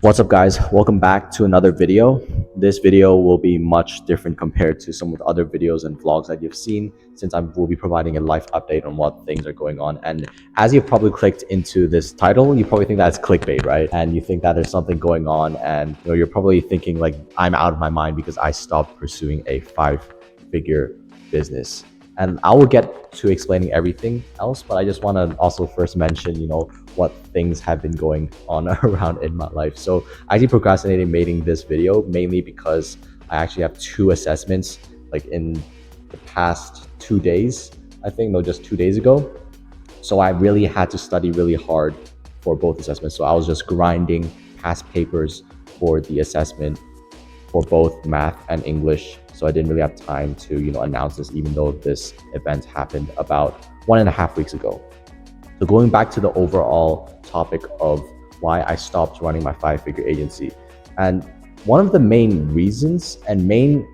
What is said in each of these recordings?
What's up, guys? Welcome back to another video. This video will be much different compared to some of the other videos and vlogs that you've seen, since I will be providing a life update on what things are going on. And as you've probably clicked into this title, you probably think that's clickbait, right? And you think that there's something going on, and you're probably thinking like, I'm out of my mind because I stopped pursuing a five-figure business. And I will get to explaining everything else, but I just want to also first mention, what things have been going on around in my life. So I actually procrastinated making this video mainly because I actually have two assessments like in the past 2 days. I think, no, just 2 days ago. So I really had to study really hard for both assessments. So I was just grinding past papers for the assessment for both math and English. So I didn't really have time to, announce this, even though this event happened about 1.5 weeks ago. So going back to the overall topic of why I stopped running my five-figure agency. And one of the main reasons and main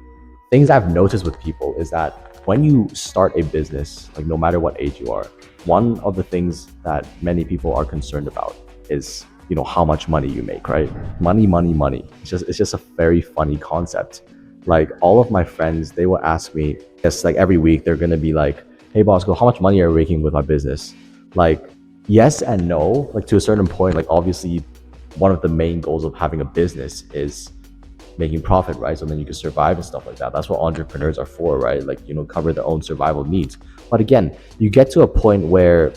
things I've noticed with people is that when you start a business, like no matter what age you are, one of the things that many people are concerned about is, how much money you make, right? Money, money, money. It's just a very funny concept. Like all of my friends, they will ask me, yes, like every week they're gonna be like, hey Bosco, how much money are you making with my business? Like, yes and no. Like to a certain point, like obviously one of the main goals of having a business is making profit, right? So then you can survive and stuff like that. That's what entrepreneurs are for, right? Like, cover their own survival needs. But again, you get to a point where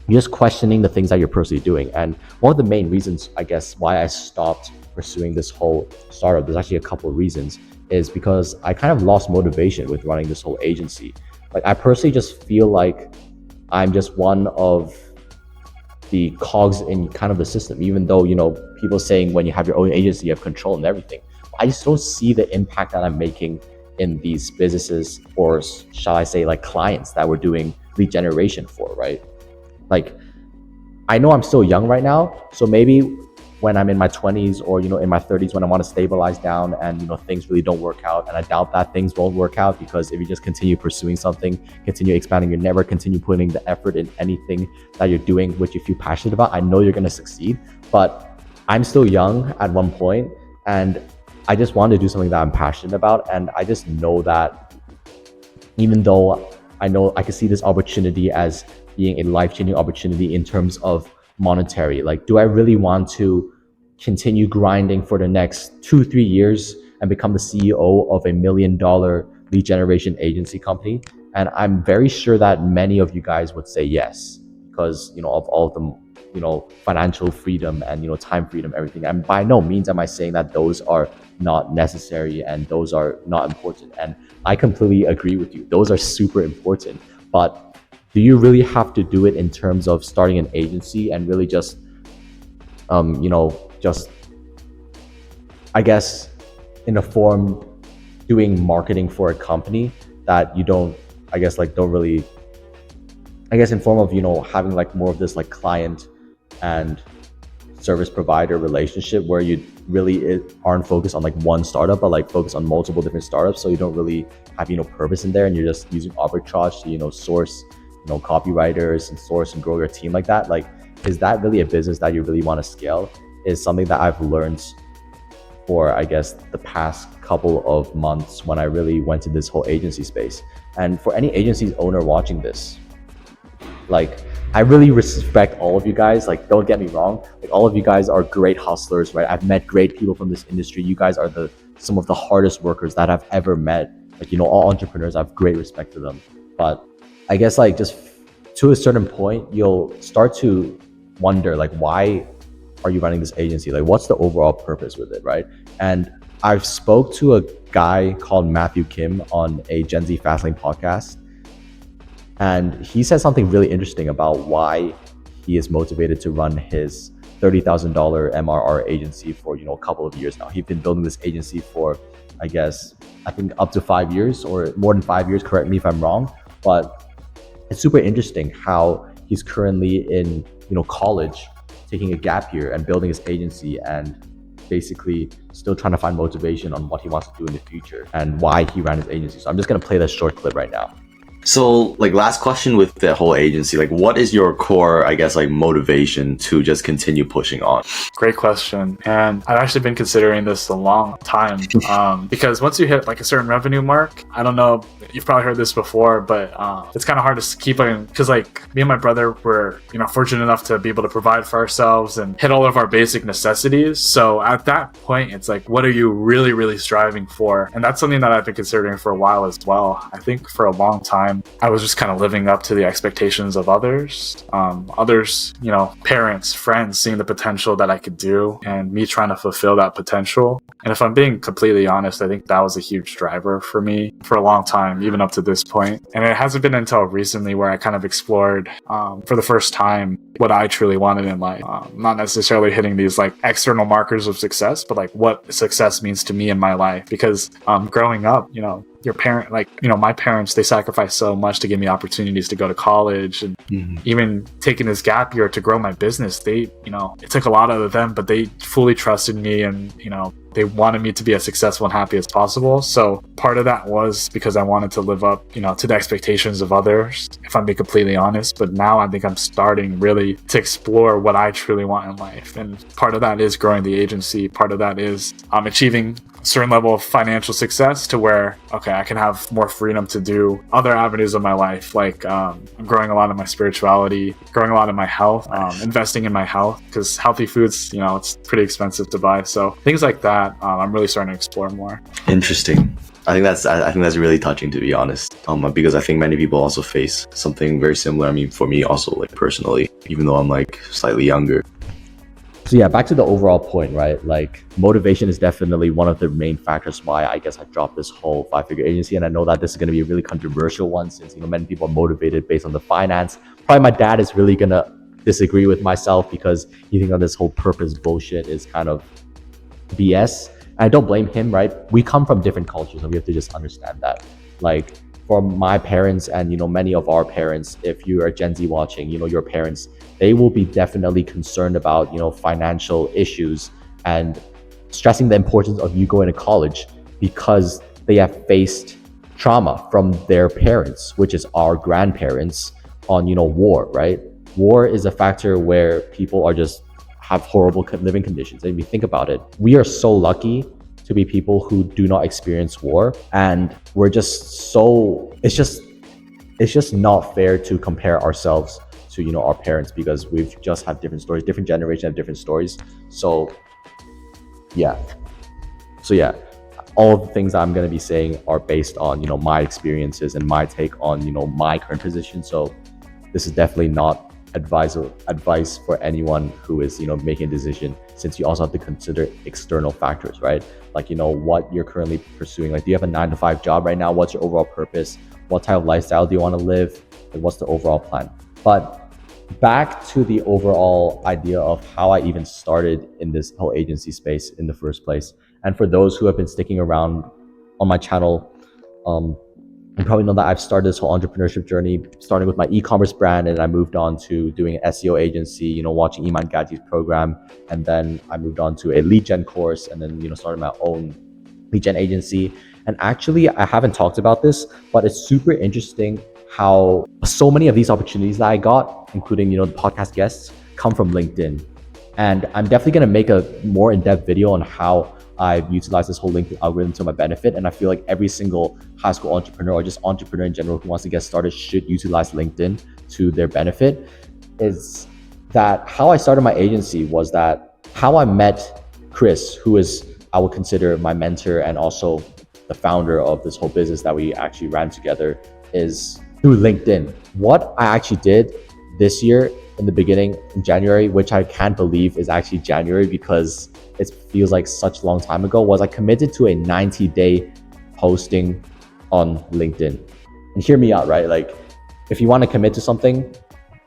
you're just questioning the things that you're personally doing. And one of the main reasons, I guess, why I stopped pursuing this whole startup, there's actually a couple of reasons, is because I kind of lost motivation with running this whole agency. Like I personally just feel like I'm just one of the cogs in kind of the system, even though, people saying when you have your own agency, you have control and everything. I just don't see the impact that I'm making in these businesses, or shall I say like clients that we're doing lead generation for, right? Like I know I'm still young right now, so maybe when I'm in my 20s or in my 30s, when I want to stabilize down and things really don't work out, and I doubt that things won't work out, because if you just continue pursuing something, continue expanding, you never continue putting the effort in anything that you're doing which you feel passionate about, I know you're going to succeed. But I'm still young at one point, and I just want to do something that I'm passionate about, and I just know that even though I know I can see this opportunity as being a life-changing opportunity in terms of monetary, like, do I really want to continue grinding for the next 2-3 years and become the CEO of $1 million lead generation agency company? And I'm very sure that many of you guys would say yes, because of all of the financial freedom and time freedom, everything. And by no means am I saying that those are not necessary and those are not important. And I completely agree with you. Those are super important. But do you really have to do it in terms of starting an agency and really just, just, I guess, in a form doing marketing for a company that you don't, I guess, like don't really, I guess, in form of, having like more of this like client and service provider relationship where you really aren't focused on like one startup, but like focus on multiple different startups, so you don't really have purpose in there, and you're just using arbitrage to source copywriters and source and grow your team like that. Like, is that really a business that you really want to scale? Is something that I've learned for, I guess, the past couple of months when I really went to this whole agency space. And for any agency's owner watching this, like, I really respect all of you guys. Like, don't get me wrong. Like, all of you guys are great hustlers, right? I've met great people from this industry. You guys are some of the hardest workers that I've ever met. Like, all entrepreneurs, I have great respect for them. But I guess, like, just to a certain point, you'll start to wonder, like, why are you running this agency? Like, what's the overall purpose with it, right? And I've spoke to a guy called Matthew Kim on a Gen Z Fastlane podcast. And he said something really interesting about why he is motivated to run his $30,000 MRR agency for, a couple of years now. He's been building this agency for, I think up to 5 years or more than 5 years. Correct me if I'm wrong. But it's super interesting how he's currently in, college, taking a gap year and building his agency, and basically still trying to find motivation on what he wants to do in the future and why he ran his agency. So I'm just going to play this short clip right now. So, like, last question with the whole agency, like, what is your core, I guess, like, motivation to just continue pushing on? Great question. And I've actually been considering this a long time because once you hit like a certain revenue mark, I don't know, you've probably heard this before, but it's kind of hard to keep on, because like me and my brother were, fortunate enough to be able to provide for ourselves and hit all of our basic necessities. So at that point, it's like, what are you really, really striving for? And that's something that I've been considering for a while as well. I think for a long time, I was just kind of living up to the expectations of others, parents, friends, seeing the potential that I could do and me trying to fulfill that potential. And if I'm being completely honest, I think that was a huge driver for me for a long time, even up to this point. And it hasn't been until recently where I kind of explored for the first time what I truly wanted in life. Not necessarily hitting these like external markers of success, but like what success means to me in my life. Because growing up, your parent, my parents, they sacrificed so much to give me opportunities to go to college, and even taking this gap year to grow my business. They, it took a lot out of them, but they fully trusted me, and, they wanted me to be as successful and happy as possible. So part of that was because I wanted to live up, to the expectations of others, if I'm being completely honest. But now I think I'm starting really to explore what I truly want in life. And part of that is growing the agency. Part of that is achieving a certain level of financial success to where, okay, I can have more freedom to do other avenues of my life. Like I'm growing a lot of my spirituality, growing a lot of my health, investing in my health, because healthy foods, it's pretty expensive to buy. So things like that, I'm really starting to explore more. Interesting. I think that's really touching, to be honest, because I think many people also face something very similar. I mean, for me also, like personally, even though I'm like slightly younger. So yeah, back to the overall point, right? Like motivation is definitely one of the main factors why I guess I dropped this whole 5-figure agency. And I know that this is going to be a really controversial one, since many people are motivated based on the finance. Probably my dad is really going to disagree with myself, because he thinks that this whole purpose bullshit is kind of BS. I don't blame him, right? We come from different cultures, and we have to just understand that. Like for my parents and many of our parents, if you are Gen Z watching, your parents, they will be definitely concerned about financial issues and stressing the importance of you going to college, because they have faced trauma from their parents, which is our grandparents, on war, right? War is a factor where people are just have horrible living conditions. And if you think about it, we are so lucky to be people who do not experience war, and we're just so, it's just not fair to compare ourselves to our parents, because we've just had different stories, different generations have different stories. So yeah, all of the things I'm going to be saying are based on my experiences and my take on my current position. So this is definitely not advice for anyone who is making a decision, since you also have to consider external factors, right? Like what you're currently pursuing. Like, do you have a 9-to-5 job right now? What's your overall purpose? What type of lifestyle do you want to live? And what's the overall plan? But back to the overall idea of how I even started in this whole agency space in the first place. And for those who have been sticking around on my channel, you probably know that I've started this whole entrepreneurship journey, starting with my e-commerce brand, and I moved on to doing an SEO agency, watching Iman Gadji's program. And then I moved on to a lead gen course, and then, started my own lead gen agency. And actually, I haven't talked about this, but it's super interesting how so many of these opportunities that I got, including, the podcast guests, come from LinkedIn. And I'm definitely going to make a more in-depth video on how I've utilized this whole LinkedIn algorithm to my benefit. And I feel like every single high school entrepreneur, or just entrepreneur in general who wants to get started, should utilize LinkedIn to their benefit. Is that how I started my agency? Was that how I met Chris, who is, I would consider, my mentor and also the founder of this whole business that we actually ran together, is through LinkedIn. What I actually did this year in the beginning, in January, which I can't believe is actually January because it feels like such a long time ago, was I committed to a 90-day posting on LinkedIn. And hear me out, right? Like, if you want to commit to something,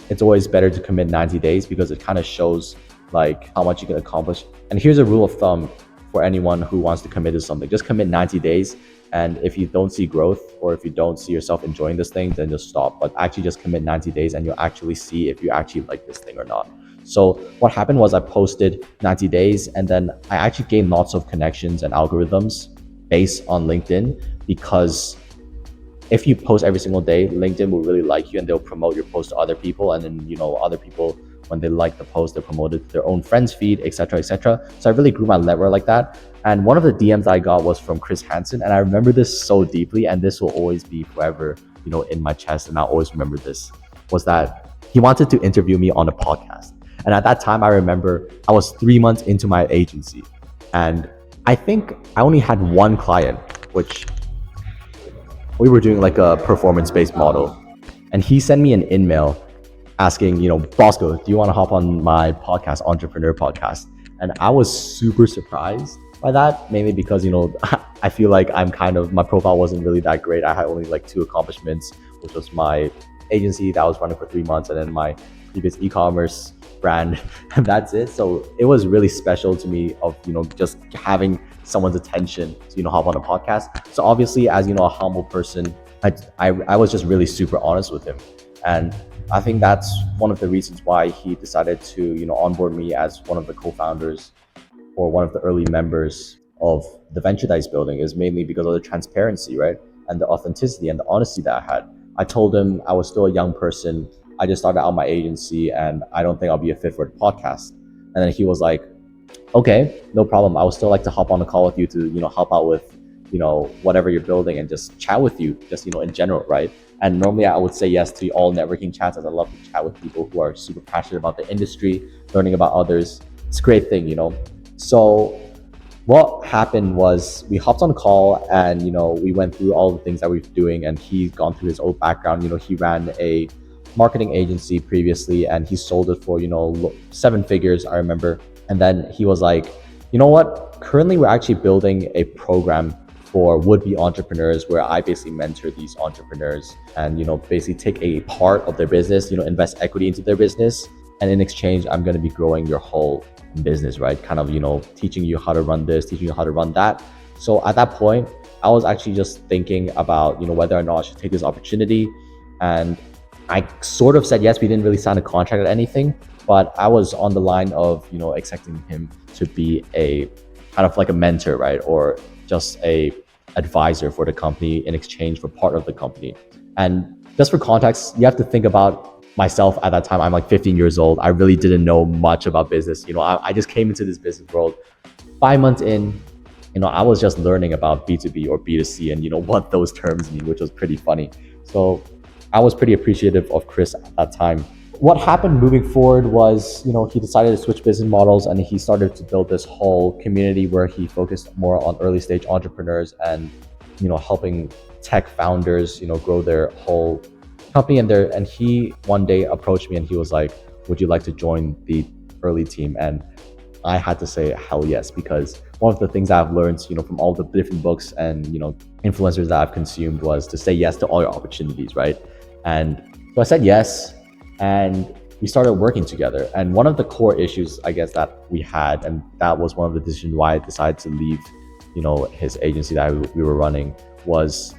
it's always better to commit 90 days because it kind of shows like how much you can accomplish. And here's a rule of thumb for anyone who wants to commit to something: just commit 90 days. And if you don't see growth, or if you don't see yourself enjoying this thing, then just stop. But actually just commit 90 days and you'll actually see if you actually like this thing or not. So what happened was I posted 90 days and then I actually gained lots of connections and algorithms based on LinkedIn, because if you post every single day, LinkedIn will really like you and they'll promote your post to other people. And then, other people, when they like the post, they're promoted to their own friends feed, etc., etc. So I really grew my network like that. And one of the DMs I got was from Chris Hansen. And I remember this so deeply, and this will always be forever, in my chest. And I'll always remember this, was that he wanted to interview me on a podcast. And at that time, I remember I was 3 months into my agency. And I think I only had one client, which we were doing like a performance-based model. And he sent me an email asking, Bosco, do you want to hop on my podcast, Entrepreneur Podcast? And I was super surprised by that, mainly because, I feel like my profile wasn't really that great. I had only like 2 accomplishments, which was my agency that I was running for 3 months and then my previous e-commerce brand, and that's it. So it was really special to me of, just having someone's attention to, hop on a podcast. So obviously, as a humble person, I was just really super honest with him. And I think that's one of the reasons why he decided to, onboard me as one of the co-founders or one of the early members of the venture that he's building, is mainly because of the transparency, right? And the authenticity and the honesty that I had. I told him I was still a young person. I just started out my agency and I don't think I'll be a fit for the podcast. And then he was like, okay, no problem. I would still like to hop on a call with you to, help out with, whatever you're building and just chat with you, just, in general, right? And normally I would say yes to all networking chats, as I love to chat with people who are super passionate about the industry, learning about others. It's a great thing, So what happened was we hopped on a call and, we went through all the things that we were doing, and he's gone through his own background. He ran a marketing agency previously and he sold it for, 7 figures, I remember. And then he was like, you know what? Currently, we're actually building a program for would-be entrepreneurs where I basically mentor these entrepreneurs and, basically take a part of their business, invest equity into their business. And in exchange, I'm going to be growing your whole business, right? Kind of, teaching you how to run this, teaching you how to run that. So at that point, I was actually just thinking about, whether or not I should take this opportunity. And I sort of said yes. We didn't really sign a contract or anything, but I was on the line of, expecting him to be a kind of like a mentor, right? Or just a advisor for the company in exchange for part of the company. And just for context, you have to think about myself at that time. I'm like 15 years old. I really didn't know much about business. I just came into this business world 5 months in. I was just learning about B2B or B2C and, what those terms mean, which was pretty funny. So I was pretty appreciative of Chris at that time. What happened moving forward was, he decided to switch business models and he started to build this whole community where he focused more on early stage entrepreneurs and, helping tech founders, grow their whole company. And he one day approached me and he was like, would you like to join the early team? And I had to say hell yes, because one of the things I've learned, from all the different books and, influencers that I've consumed was to say yes to all your opportunities, right? And so I said yes, and we started working together. And one of the core issues, I guess, that we had, and that was one of the decisions why I decided to leave, his agency that we were running, was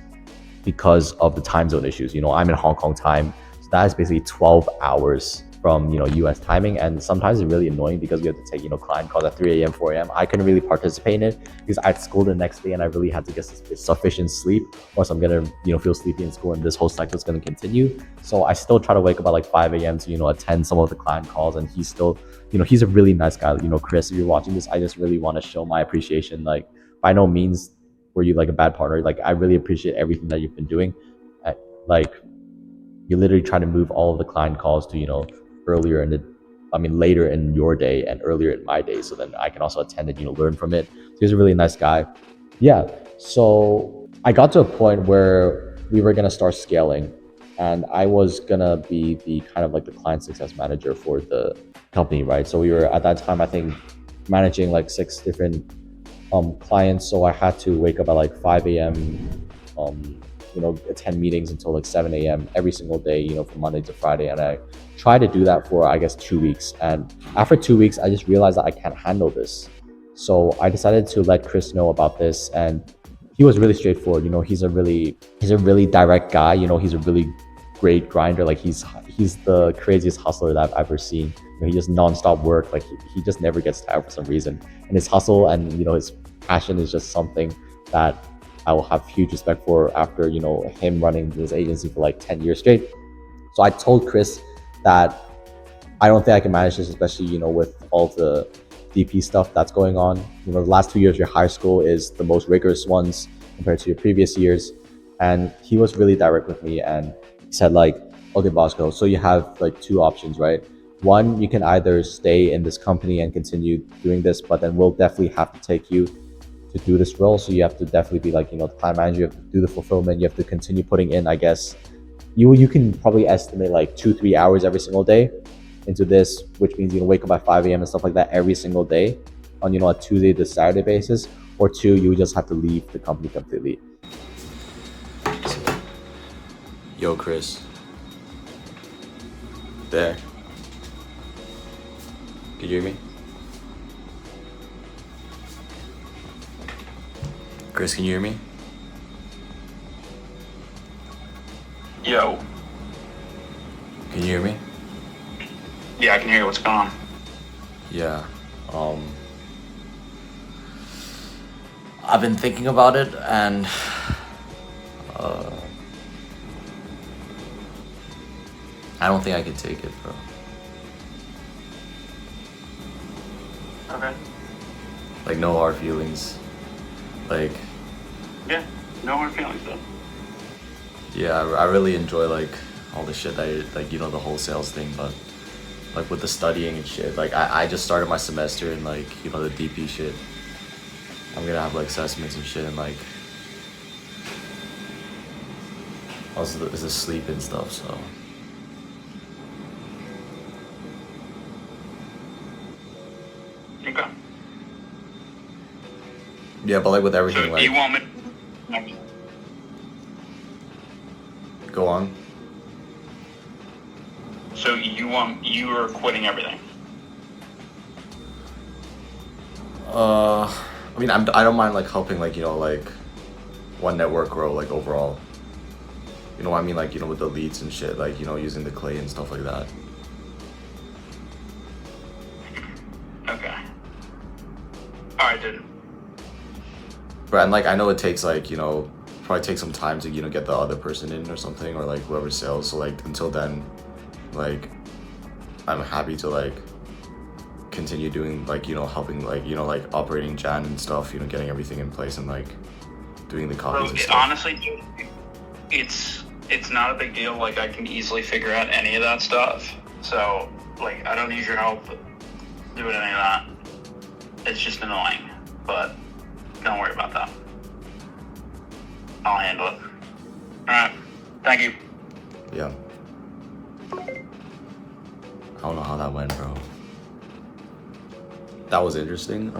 because of the time zone issues. I'm in Hong Kong time, so that is basically 12 hours from, US timing. And sometimes it's really annoying because we have to take, client calls at 3 a.m., 4 a.m. I couldn't really participate in it because I had school the next day and I really had to get sufficient sleep, or else I'm going to, feel sleepy in school and this whole cycle is going to continue. So I still try to wake up at like 5 a.m. to, attend some of the client calls. And he's still, he's a really nice guy. Chris, if you're watching this, I just really want to show my appreciation. Like, by no means were you like a bad partner. Like, I really appreciate everything that you've been doing. You literally try to move all of the client calls to, later in your day and earlier in my day, so then I can also attend and learn from it. So he's a really nice guy. Yeah. So I got to a point where we were gonna start scaling, and I was gonna be the kind of like the client success manager for the company, right? So we were at that time, I think, managing like 6 different clients. So I had to wake up at like 5 a.m. Attend meetings until like 7 a.m. every single day, from Monday to Friday. And I tried to do that for, I guess, 2 weeks. And after 2 weeks, I just realized that I can't handle this. So I decided to let Chris know about this. And he was really straightforward. He's a really direct guy. He's a really great grinder. Like he's the craziest hustler that I've ever seen. He just nonstop work. Like he just never gets tired for some reason. And his hustle and, his passion is just something that I will have huge respect for after, him running this agency for like 10 years straight. So I told Chris that I don't think I can manage this, especially, with all the DP stuff that's going on. The last 2 years of your high school is the most rigorous ones compared to your previous years. And he was really direct with me and he said like, okay, Bosco, so you have like two options, right? One, you can either stay in this company and continue doing this, but then we'll definitely have to take you to do this role. So you have to definitely be like, the client manager, you have to do the fulfillment, you have to continue putting in, I guess, you can probably estimate like 2-3 hours every single day into this, which means wake up at 5 a.m. and stuff like that every single day on a Tuesday to Saturday basis. Or two, you just have to leave the company completely. Yo, Chris. There. Can you hear me? Chris, can you hear me? Yo. Can you hear me? Yeah, I can hear you. What's going on? Yeah. I've been thinking about it and I don't think I can take it, bro. Okay. Like, no hard feelings. Like, Yeah, no hard feelings though. yeah, I really enjoy like all the shit the whole sales thing, but like with the studying and shit, like I just started my semester and like, the DP shit. I'm gonna have like assessments and shit and like also there's the sleep and stuff, so. Okay. Yeah, but like with everything, So like, you want me? go on. So you are quitting everything? I mean, I don't mind like helping like, like one network grow like overall. You know what I mean? Like, with the leads and shit, like, using the clay and stuff like that. Okay. All right, dude. But and like I know it takes like, probably take some time to, get the other person in or something, or like whoever sells. So like until then, like I'm happy to like continue doing like, helping like, like operating Jan and stuff, getting everything in place and like doing the copies and stuff. Honestly, it's not a big deal. Like I can easily figure out any of that stuff. So like I don't need your help doing any of that. It's just annoying, but don't worry about that. I'll handle it. Alright. Thank you. Yeah. I don't know how that went, bro. That was interesting.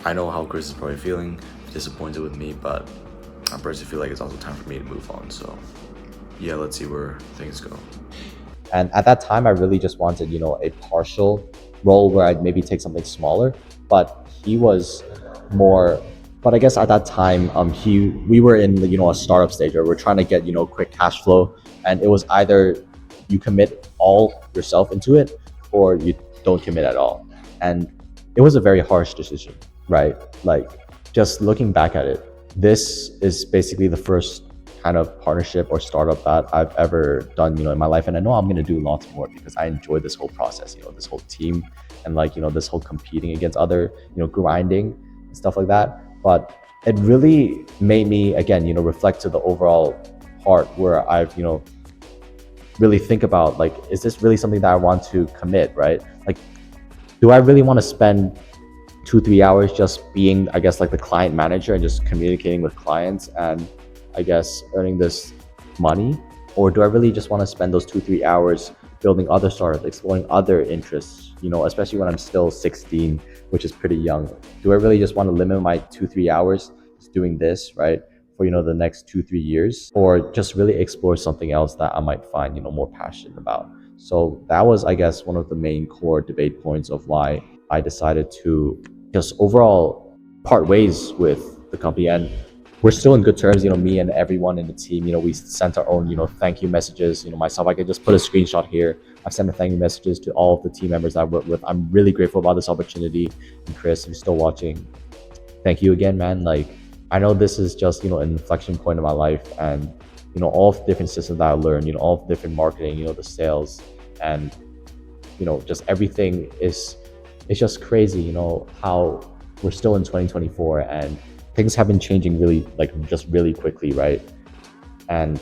I know how Chris is probably feeling, disappointed with me, but I personally feel like it's also time for me to move on. So yeah, let's see where things go. And at that time, I really just wanted, a partial role where I'd maybe take something smaller. But he was more. But I guess at that time, we were in the, a startup stage where we're trying to get, quick cash flow, and it was either you commit all yourself into it or you don't commit at all. And it was a very harsh decision, right? Like just looking back at it, this is basically the first kind of partnership or startup that I've ever done, in my life. And I know I'm going to do lots more because I enjoy this whole process, this whole team and like, this whole competing against other, grinding and stuff like that. But it really made me, again, reflect to the overall part where I've, really think about like, is this really something that I want to commit, right? Like, do I really want to spend 2-3 hours just being, I guess, like the client manager and just communicating with clients and I guess earning this money? Or do I really just want to spend those 2-3 hours building other startups, exploring other interests, especially when I'm still 16, which is pretty young? Do I really just want to limit my 2-3 hours just doing this, right, for, the next 2-3 years? Or just really explore something else that I might find, more passionate about? So that was, I guess, one of the main core debate points of why I decided to just overall part ways with the company. And we're still in good terms, me and everyone in the team. We sent our own, thank you messages. Myself, I could just put a screenshot here. I've sent the thank you messages to all of the team members that I work with. I'm really grateful about this opportunity. And Chris, if you're still watching, thank you again, man. Like, I know this is just, an inflection point in my life, and, all of the different systems that I learned, all of the different marketing, the sales, and, just everything it's just crazy, how we're still in 2024 and things have been changing really, like, just really quickly, right? And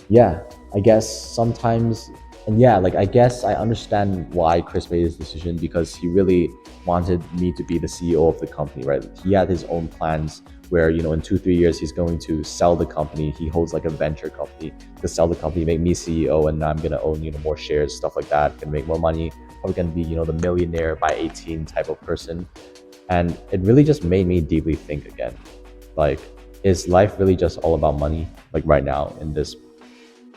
yeah, I guess sometimes, and yeah, like, I guess I understand why Chris made his decision, because he really wanted me to be the CEO of the company, right? He had his own plans where, in 2, 3 years, he's going to sell the company. He holds like a venture company to sell the company, make me CEO, and I'm going to own, more shares, stuff like that, can make more money. Probably going to be, the millionaire by 18 type of person. And it really just made me deeply think again. Like, is life really just all about money? Like right now in this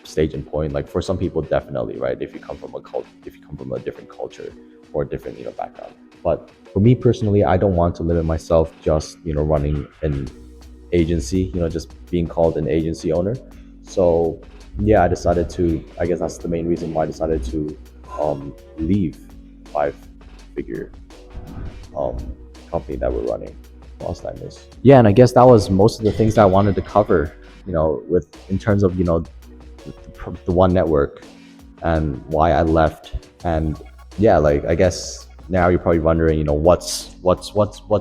stage and point, like for some people, definitely, right? If you come from a different culture or a different, background. But for me personally, I don't want to limit myself just, running an agency, just being called an agency owner. So yeah, I guess that's the main reason why I decided to leave 5-figure um, company that we're running. Lost I miss. Yeah, and I guess that was most of the things that I wanted to cover, with in terms of, the one network and why I left. And yeah, like, I guess now you're probably wondering, what's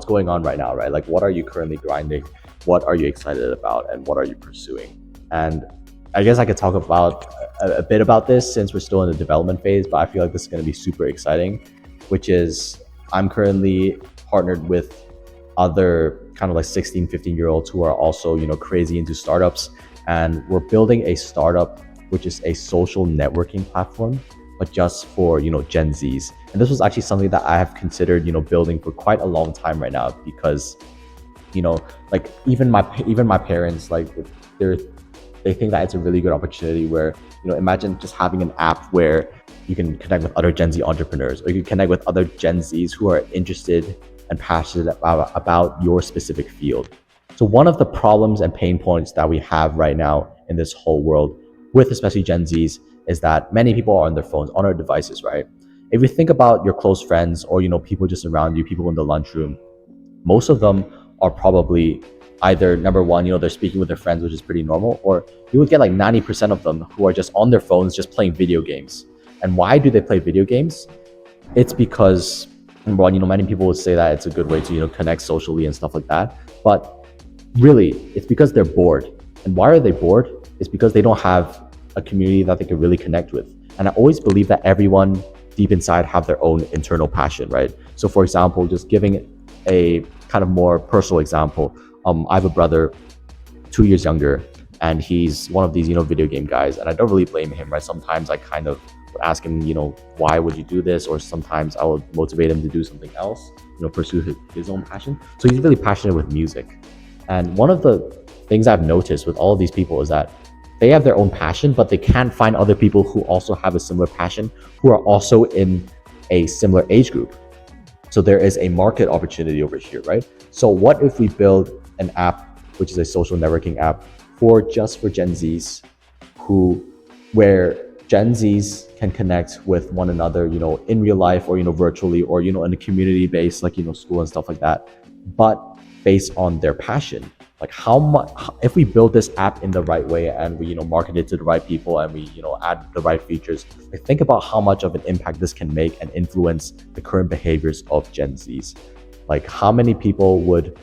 going on right now, right? Like, what are you currently grinding? What are you excited about? And what are you pursuing? And I guess I could talk about a bit about this since we're still in the development phase, but I feel like this is going to be super exciting, which is I'm currently partnered with other kind of like 16, 15-year-olds who are also, crazy into startups. And we're building a startup, which is a social networking platform, but just for, Gen Zs. And this was actually something that I have considered, building for quite a long time right now, because, like even my parents, like they think that it's a really good opportunity where, imagine just having an app where you can connect with other Gen Z entrepreneurs, or you can connect with other Gen Zs who are interested and passionate about your specific field. So one of the problems and pain points that we have right now in this whole world, with especially Gen Zs, is that many people are on their phones, on their devices, right? If you think about your close friends, or, people just around you, people in the lunchroom, most of them are probably either, number one, they're speaking with their friends, which is pretty normal, or you would get like 90% of them who are just on their phones, just playing video games. And why do they play video games? It's because, number one, many people would say that it's a good way to, connect socially and stuff like that. But really, it's because they're bored. And why are they bored? It's because they don't have a community that they can really connect with. And I always believe that everyone deep inside have their own internal passion, right? So for example, just giving a kind of more personal example, I have a brother 2 years younger, and he's one of these, video game guys, and I don't really blame him, right? Sometimes I kind of would ask him, why would you do this? Or sometimes I would motivate him to do something else, pursue his own passion. So he's really passionate with music. And one of the things I've noticed with all of these people is that they have their own passion, but they can't find other people who also have a similar passion, who are also in a similar age group. So there is a market opportunity over here, right? So what if we build an app, which is a social networking app for Gen Zs, where Gen Zs can connect with one another, in real life, or, virtually, or, in a community base, like, school and stuff like that, but based on their passion. Like, how much, if we build this app in the right way, and we, market it to the right people, and we, add the right features, like, think about how much of an impact this can make and influence the current behaviors of Gen Zs. Like, how many people would,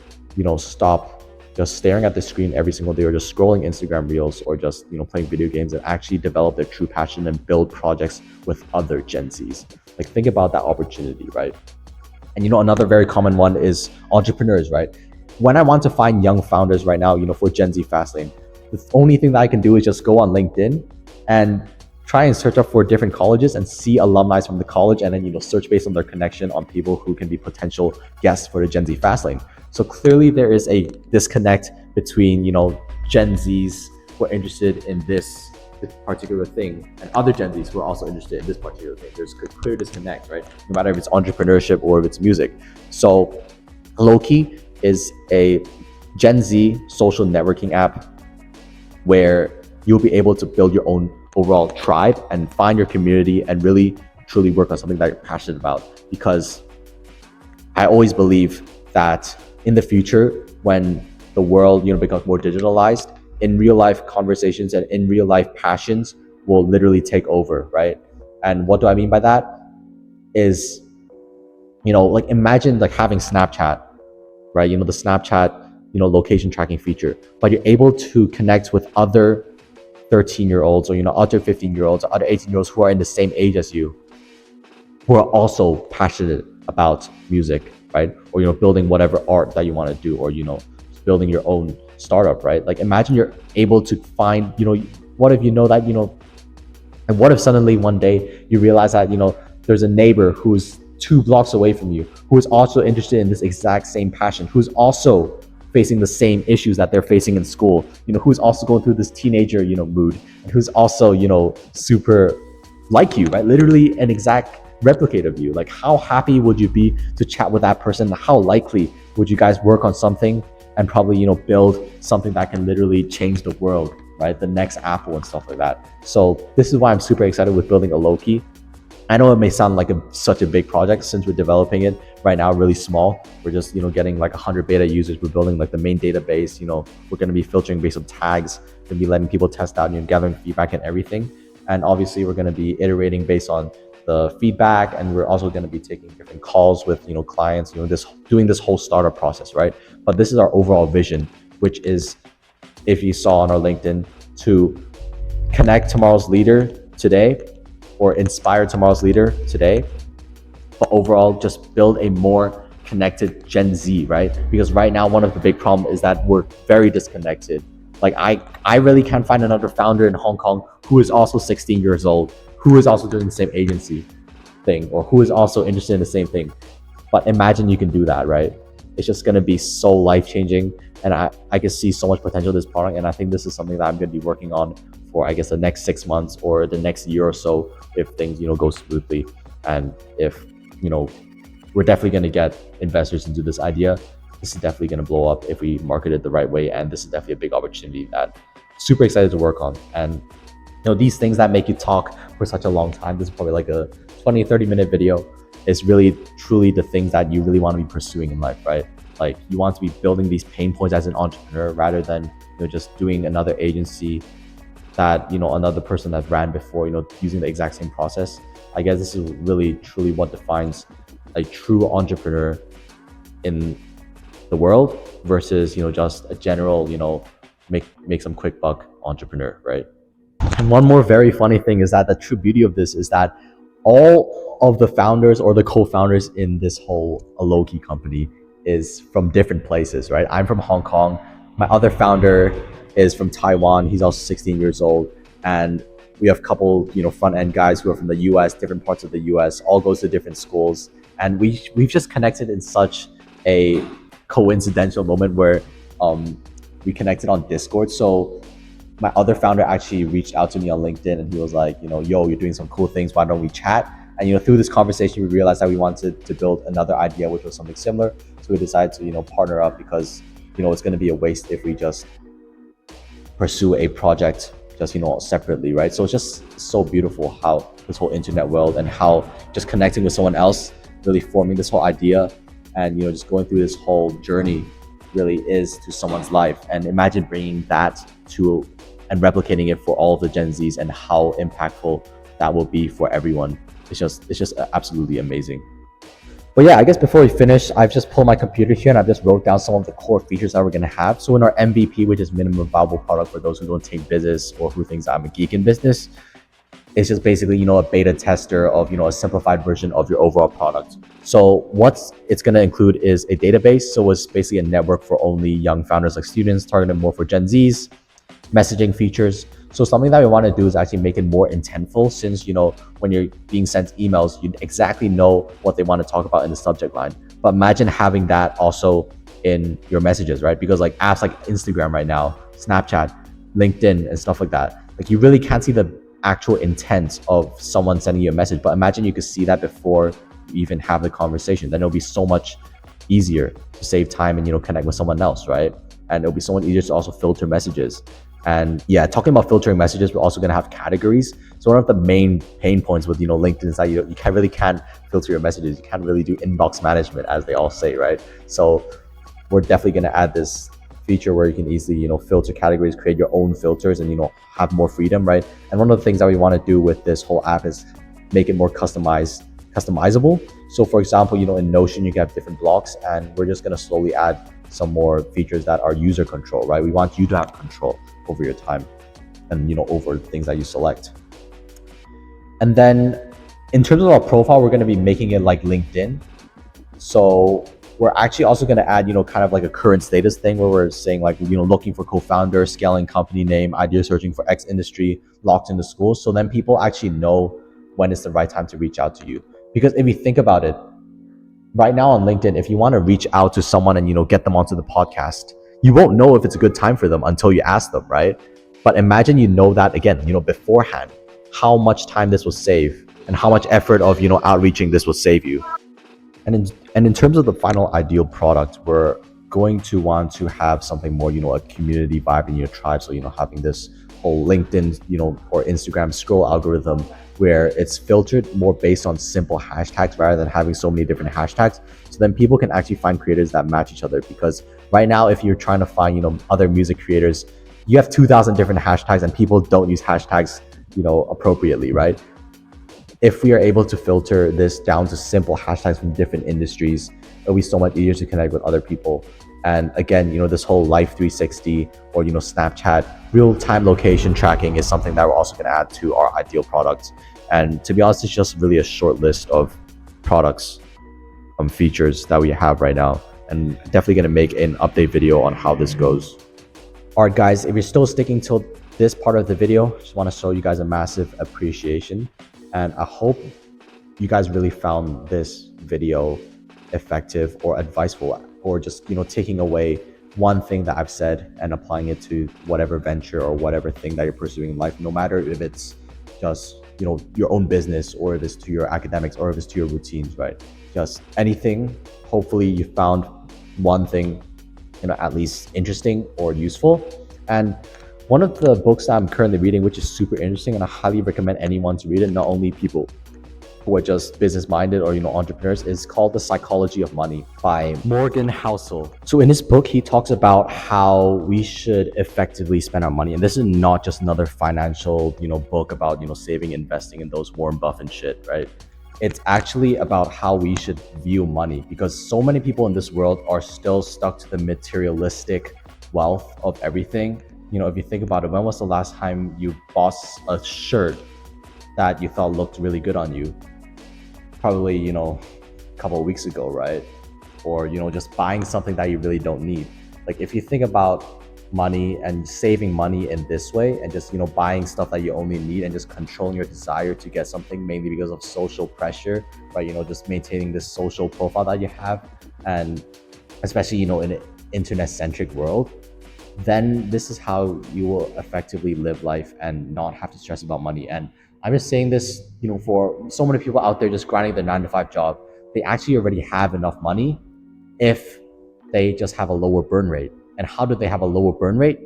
stop just staring at the screen every single day, or just scrolling Instagram reels, or just, playing video games, and actually develop their true passion and build projects with other Gen Zs. Like, think about that opportunity, right? And, another very common one is entrepreneurs, right? When I want to find young founders right now, for Gen Z Fastlane, the only thing that I can do is just go on LinkedIn and try and search up for different colleges and see alumni from the college, and then, search based on their connection on people who can be potential guests for the Gen Z Fastlane. So clearly there is a disconnect between, Gen Zs who are interested in this particular thing, and other Gen Zs who are also interested in this particular thing. There's a clear disconnect, right? No matter if it's entrepreneurship or if it's music. So Aloki is a Gen Z social networking app where you'll be able to build your own overall tribe and find your community and really truly work on something that you're passionate about. Because I always believe that in the future, when the world, becomes more digitalized, in real life conversations and in real life passions will literally take over, right? And what do I mean by that is, like imagine like having Snapchat, right? The Snapchat, location tracking feature, but you're able to connect with other 13-year-olds or, other 15-year-olds or other 18-year-olds who are in the same age as you, who are also passionate about music, right? Or, building whatever art that you want to do, or, building your own startup, right? Like imagine you're able to find, what if that, and what if suddenly one day you realize that, there's a neighbor who's 2 blocks away from you, who is also interested in this exact same passion, who's also facing the same issues that they're facing in school, who's also going through this teenager, mood, and who's also, super like you, right? Literally an exact replicate of you. Like how happy would you be to chat with that person? How likely would you guys work on something and probably, build something that can literally change the world, right? The next Apple and stuff like that. So this is why I'm super excited with building Aloki. I know it may sound like such a big project since we're developing it right now really small. We're just, getting like 100 beta users. We're building like the main database. We're going to be filtering based on tags. We're going to be letting people test out, gathering feedback and everything. And obviously we're going to be iterating based on the feedback. And we're also going to be taking different calls with, clients, doing this whole startup process, right? But this is our overall vision, which is, if you saw on our LinkedIn, to connect tomorrow's leader today, or inspire tomorrow's leader today, but overall just build a more connected Gen Z, right? Because right now, one of the big problems is that we're very disconnected. Like I really can't find another founder in Hong Kong who is also 16 years old, who is also doing the same agency thing, or who is also interested in the same thing. But imagine you can do that, right? It's just gonna be so life-changing. And I can see so much potential in this product. And I think this is something that I'm gonna be working on for, I guess, the next 6 months or the next year or so, if things, go smoothly. And if, we're definitely gonna get investors into this idea. This is definitely gonna blow up if we market it the right way. And this is definitely a big opportunity that I'm super excited to work on. And, these things that make you talk for such a long time, this is probably like a 20-30 minute video, is really truly the things that you really want to be pursuing in life, right? Like you want to be building these pain points as an entrepreneur rather than, just doing another agency that, another person that ran before, using the exact same process. I guess this is really truly what defines a true entrepreneur in the world versus, just a general, make some quick buck entrepreneur, right? And one more very funny thing is that the true beauty of this is that all of the founders or the co-founders in this whole Aloki company is from different places, right? I'm from Hong Kong. My other founder is from Taiwan. He's also 16 years old. And we have a couple, front-end guys who are from the US, different parts of the US, all goes to different schools. And we've just connected in such a coincidental moment where we connected on Discord. So my other founder actually reached out to me on LinkedIn and he was like, yo, you're doing some cool things. Why don't we chat? And, through this conversation, we realized that we wanted to build another idea, which was something similar. So we decided to, partner up because, it's going to be a waste if we just pursue a project just, separately, right? So it's just so beautiful how this whole internet world and how just connecting with someone else, really forming this whole idea and, just going through this whole journey really is to someone's life. And imagine bringing that to and replicating it for all of the Gen Zs and how impactful that will be for everyone. It's just absolutely amazing. But yeah, I guess before we finish, I've just pulled my computer here and I've just wrote down some of the core features that we're going to have. So in our MVP, which is minimum viable product for those who don't take business or who thinks I'm a geek in business, it's just basically, a beta tester of, a simplified version of your overall product. So what it's going to include is a database. So it's basically a network for only young founders like students, targeted more for Gen Zs, messaging features. So something that we want to do is actually make it more intentful, since, when you're being sent emails, you exactly know what they want to talk about in the subject line. But imagine having that also in your messages, right? Because like apps like Instagram right now, Snapchat, LinkedIn and stuff like that, like you really can't see the actual intent of someone sending you a message. But imagine you could see that before you even have the conversation. Then it'll be so much easier to save time and, connect with someone else, right? And it'll be so much easier to also filter messages. And yeah, talking about filtering messages, we're also going to have categories. So one of the main pain points with, LinkedIn is that you can't filter your messages. You can't really do inbox management, as they all say, right? So we're definitely going to add this feature where you can easily, filter categories, create your own filters, and, have more freedom, right? And one of the things that we want to do with this whole app is make it more customizable. So for example, in Notion, you can have different blocks, and we're just going to slowly add some more features that are user control, right? We want you to have control over your time and, over things that you select. And then in terms of our profile, we're going to be making it like LinkedIn. So we're actually also going to add, kind of like a current status thing where we're saying like, looking for co-founder, scaling company name, idea searching for X industry, locked into school. So then people actually know when it's the right time to reach out to you. Because if you think about it, right now on LinkedIn, if you want to reach out to someone and, get them onto the podcast, you won't know if it's a good time for them until you ask them, right? But imagine that again, beforehand, how much time this will save and how much effort of, outreaching this will save you. And in terms of the final ideal product, we're going to want to have something more, a community vibe in your tribe. So, having this whole LinkedIn, or Instagram scroll algorithm where it's filtered more based on simple hashtags rather than having so many different hashtags. So then people can actually find creators that match each other. Because right now, if you're trying to find, other music creators, you have 2,000 different hashtags and people don't use hashtags, appropriately, right? If we are able to filter this down to simple hashtags from different industries, it'll be so much easier to connect with other people. And again, this whole Life 360 or, Snapchat real-time location tracking is something that we're also going to add to our ideal product. And to be honest, it's just really a short list of products, features that we have right now. And definitely going to make an update video on how this goes. All right, guys, if you're still sticking till this part of the video, just want to show you guys a massive appreciation. And I hope you guys really found this video effective or adviseful, or just, taking away one thing that I've said and applying it to whatever venture or whatever thing that you're pursuing in life, no matter if it's just, your own business, or if it's to your academics, or if it's to your routines, right? Just anything. Hopefully you found one thing, at least interesting or useful. And one of the books that I'm currently reading, which is super interesting, and I highly recommend anyone to read it, not only people who are just business-minded or, entrepreneurs, is called The Psychology of Money by Morgan Housel. So in this book, he talks about how we should effectively spend our money. And this is not just another financial, book about, saving, investing, and those Warren Buffett shit, right? It's actually about how we should view money, because so many people in this world are still stuck to the materialistic wealth of everything. If you think about it, when was the last time you bought a shirt that you thought looked really good on you? Probably, a couple of weeks ago, right? Or, just buying something that you really don't need. Like if you think about money and saving money in this way, and just, buying stuff that you only need, and just controlling your desire to get something mainly because of social pressure, right? Just maintaining this social profile that you have, and especially, in an internet-centric world, then this is how you will effectively live life and not have to stress about money. And I'm just saying this, for so many people out there just grinding their 9-to-5 job, they actually already have enough money if they just have a lower burn rate. And how do they have a lower burn rate?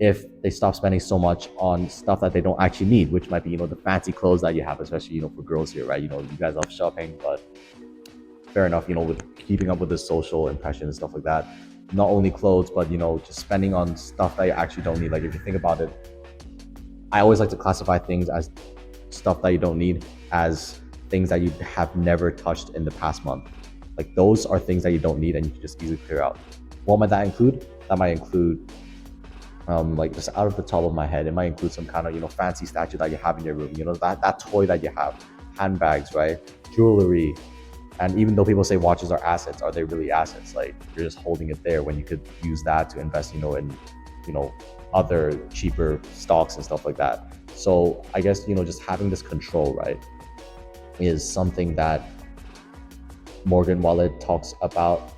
If they stop spending so much on stuff that they don't actually need, which might be, the fancy clothes that you have, especially, for girls here, right? You guys love shopping, but fair enough, with keeping up with the social impression and stuff like that. Not only clothes, but, just spending on stuff that you actually don't need. Like if you think about it, I always like to classify things as stuff that you don't need as things that you have never touched in the past month. Like those are things that you don't need and you can just easily clear out. What might that include? That might include, like just out of the top of my head, it might include some kind of, fancy statue that you have in your room, that toy that you have, handbags, right? Jewelry. And even though people say watches are assets, are they really assets? Like you're just holding it there when you could use that to invest, in, other cheaper stocks and stuff like that. So I guess, just having this control, right, is something that Morgan Wallet talks about.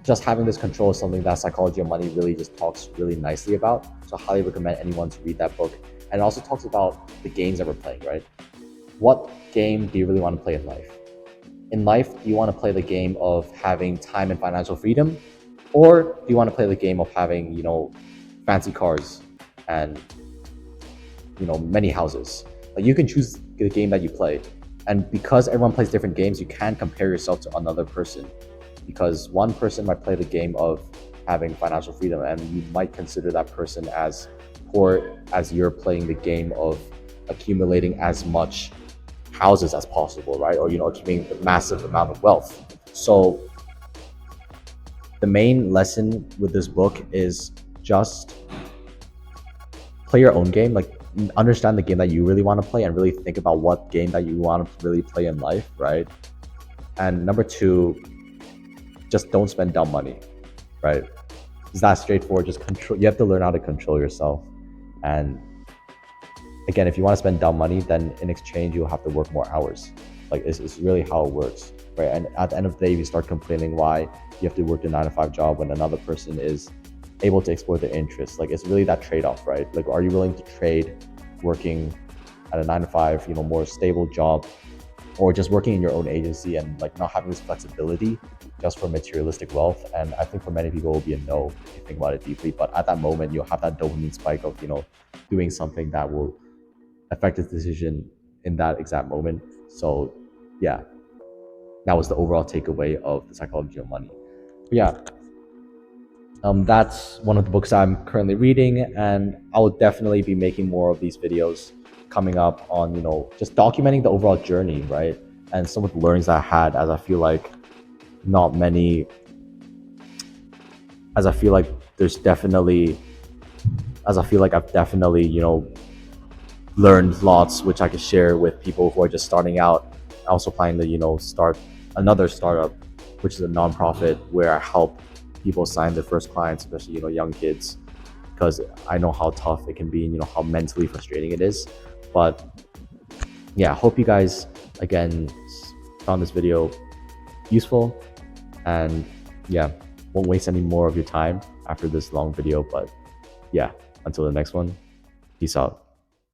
Just having this control is something that Psychology of Money really just talks really nicely about. So I highly recommend anyone to read that book. And it also talks about the games that we're playing, right? What game do you really want to play in life? In life, do you want to play the game of having time and financial freedom? Or do you want to play the game of having, fancy cars and, many houses? Like you can choose the game that you play. And because everyone plays different games, you can't compare yourself to another person. Because one person might play the game of having financial freedom, and you might consider that person as poor as you're playing the game of accumulating as much houses as possible, right? Or accumulating a massive amount of wealth. So the main lesson with this book is just play your own game, like understand the game that you really want to play and really think about what game that you want to really play in life, right? And number two, just don't spend dumb money, right? It's that straightforward. Just control. You have to learn how to control yourself. And again, if you want to spend dumb money, then in exchange you'll have to work more hours. Like it's really how it works, right? And at the end of the day, you start complaining why you have to work a 9-to-5 job when another person is able to explore their interests. Like it's really that trade-off, right? Like, are you willing to trade working at a 9-to-5, more stable job, or just working in your own agency and like not having this flexibility just for materialistic wealth? And I think for many people it will be a no if you think about it deeply. But at that moment, you'll have that dopamine spike of doing something that will affect the decision in that exact moment. So yeah, that was the overall takeaway of The Psychology of Money. But yeah, that's one of the books I'm currently reading, and I will definitely be making more of these videos coming up on just documenting the overall journey, right? And some of the learnings I had, as I feel like I've definitely learned lots, which I could share with people who are just starting out. I also plan to start another startup, which is a nonprofit where I help people sign their first clients, especially young kids, because I know how tough it can be and how mentally frustrating it is. But yeah, hope you guys again found this video useful, and yeah, won't waste any more of your time after this long video. But yeah, until the next one, peace out.